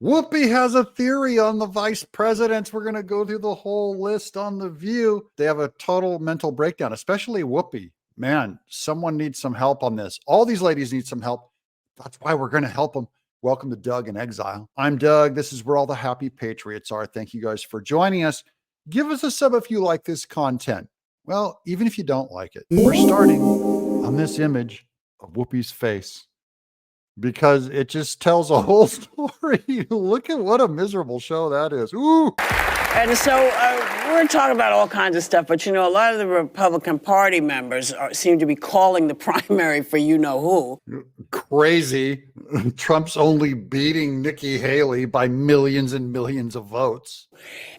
Whoopi has a theory on the vice presidents. We're going to go through the whole list on The View. They have a total mental breakdown, especially Whoopi. Man, someone needs some help on this. All these ladies need some help. That's why we're going to help them. Welcome to Doug in Exile. I'm Doug. This is where all the happy patriots are. Thank you guys for joining us. Give us a sub if you like this content. Well, even if you don't like it. We're starting on this image of Whoopi's face, because it just tells a whole story. Look at what a miserable show that is. Ooh. And so we're talking about all kinds of stuff, but, you know, a lot of the Republican Party members seem to be calling the primary for you-know-who. Crazy. Trump's only beating Nikki Haley by millions and millions of votes.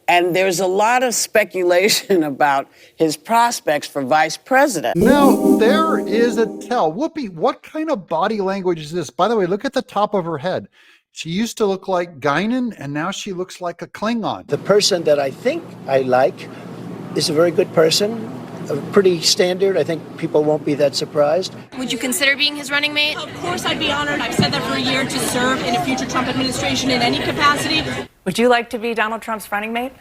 And there's a lot of speculation about his prospects for vice president. Now, there is a tell. Whoopi, what kind of body language is this? By the way, look at the top of her head. She used to look like Guinan, and now she looks like a Klingon. The person that I think I like is a very good person, pretty standard. I think people won't be that surprised. Would you consider being his running mate? Of course, I'd be honored. I've said that for a year, to serve in a future Trump administration in any capacity. Would you like to be Donald Trump's running mate?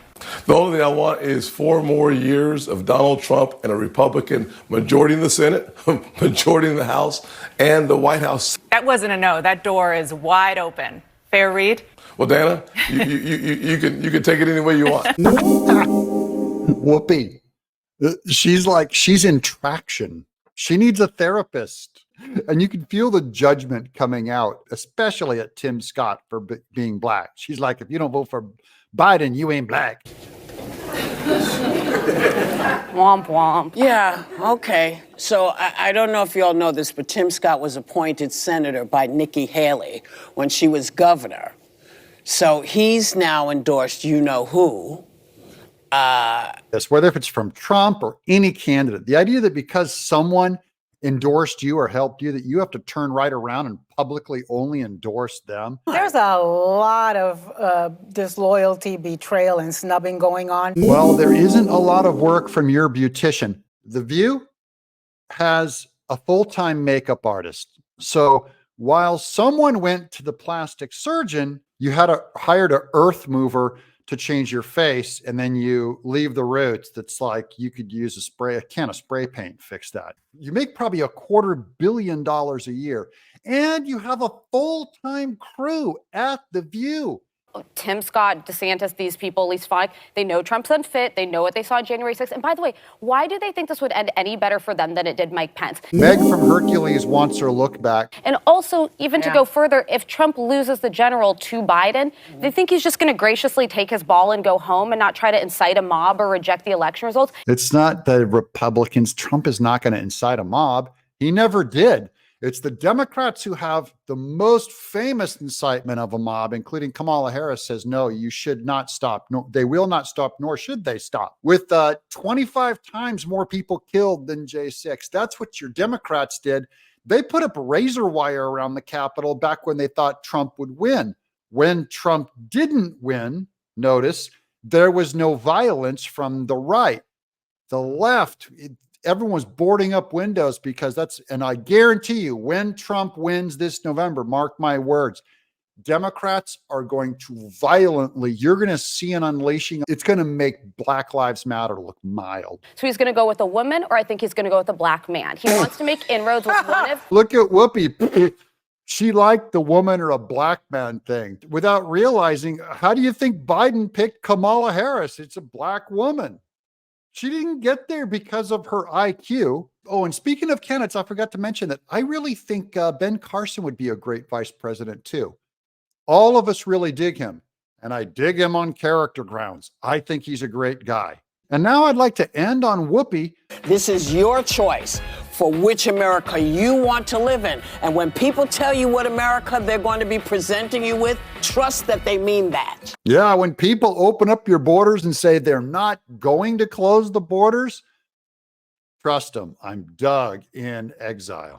The only thing I want is 4 more years of Donald Trump and a Republican majority in the Senate, majority in the House, and the White House. That wasn't a no. That door is wide open. Fair read? Well, Dana, you can take it any way you want. Whoopi, she's in traction. She needs a therapist. And you can feel the judgment coming out, especially at Tim Scott for being black. She's like, if you don't vote for Biden, you ain't black. Womp womp. Yeah, okay. So I don't know if you all know this, but Tim Scott was appointed senator by Nikki Haley when she was governor. So he's now endorsed you-know-who. Yes, whether if it's from Trump or any candidate, the idea that because someone endorsed you or helped you, that you have to turn right around and publicly only endorse them. There's a lot of disloyalty, betrayal, and snubbing going on. Well, there isn't a lot of work from your beautician. The View has a full-time makeup artist. So while someone went to the plastic surgeon, you hired an earth mover to change your face, and then you leave the roots. That's like you could use a can of spray paint, fix that. You make probably $250 million a year, and you have a full-time crew at The View. Tim Scott, DeSantis, these people, at least 5, they know Trump's unfit. They know what they saw on January 6th. And by the way, why do they think this would end any better for them than it did Mike Pence? Meg from Hercules wants her look back. And also, even to go further, if Trump loses the general to Biden, they think he's just going to graciously take his ball and go home and not try to incite a mob or reject the election results. It's not the Republicans. Trump is not going to incite a mob. He never did. It's the Democrats who have the most famous incitement of a mob, including Kamala Harris says, no, you should not stop. No, they will not stop, nor should they stop. With 25 times more people killed than J6. That's what your Democrats did. They put up razor wire around the Capitol back when they thought Trump would win. When Trump didn't win, notice, there was no violence from the right. The left, everyone was boarding up windows because and I guarantee you, when Trump wins this November, mark my words, Democrats are going to you're going to see an unleashing. It's going to make Black Lives Matter look mild. So he's going to go with a woman, or I think he's going to go with a black man. He wants to make inroads with one of... Look at Whoopi. She liked the woman or a black man thing without realizing, how do you think Biden picked Kamala Harris? It's a black woman. She didn't get there because of her IQ. Oh, and speaking of candidates, I forgot to mention that I really think Ben Carson would be a great vice president too. All of us really dig him, and I dig him on character grounds. I think he's a great guy. And now I'd like to end on Whoopi. This is your choice for which America you want to live in. And when people tell you what America they're going to be presenting you with, trust that they mean that. Yeah, when people open up your borders and say they're not going to close the borders, trust them. I'm Doug in Exile.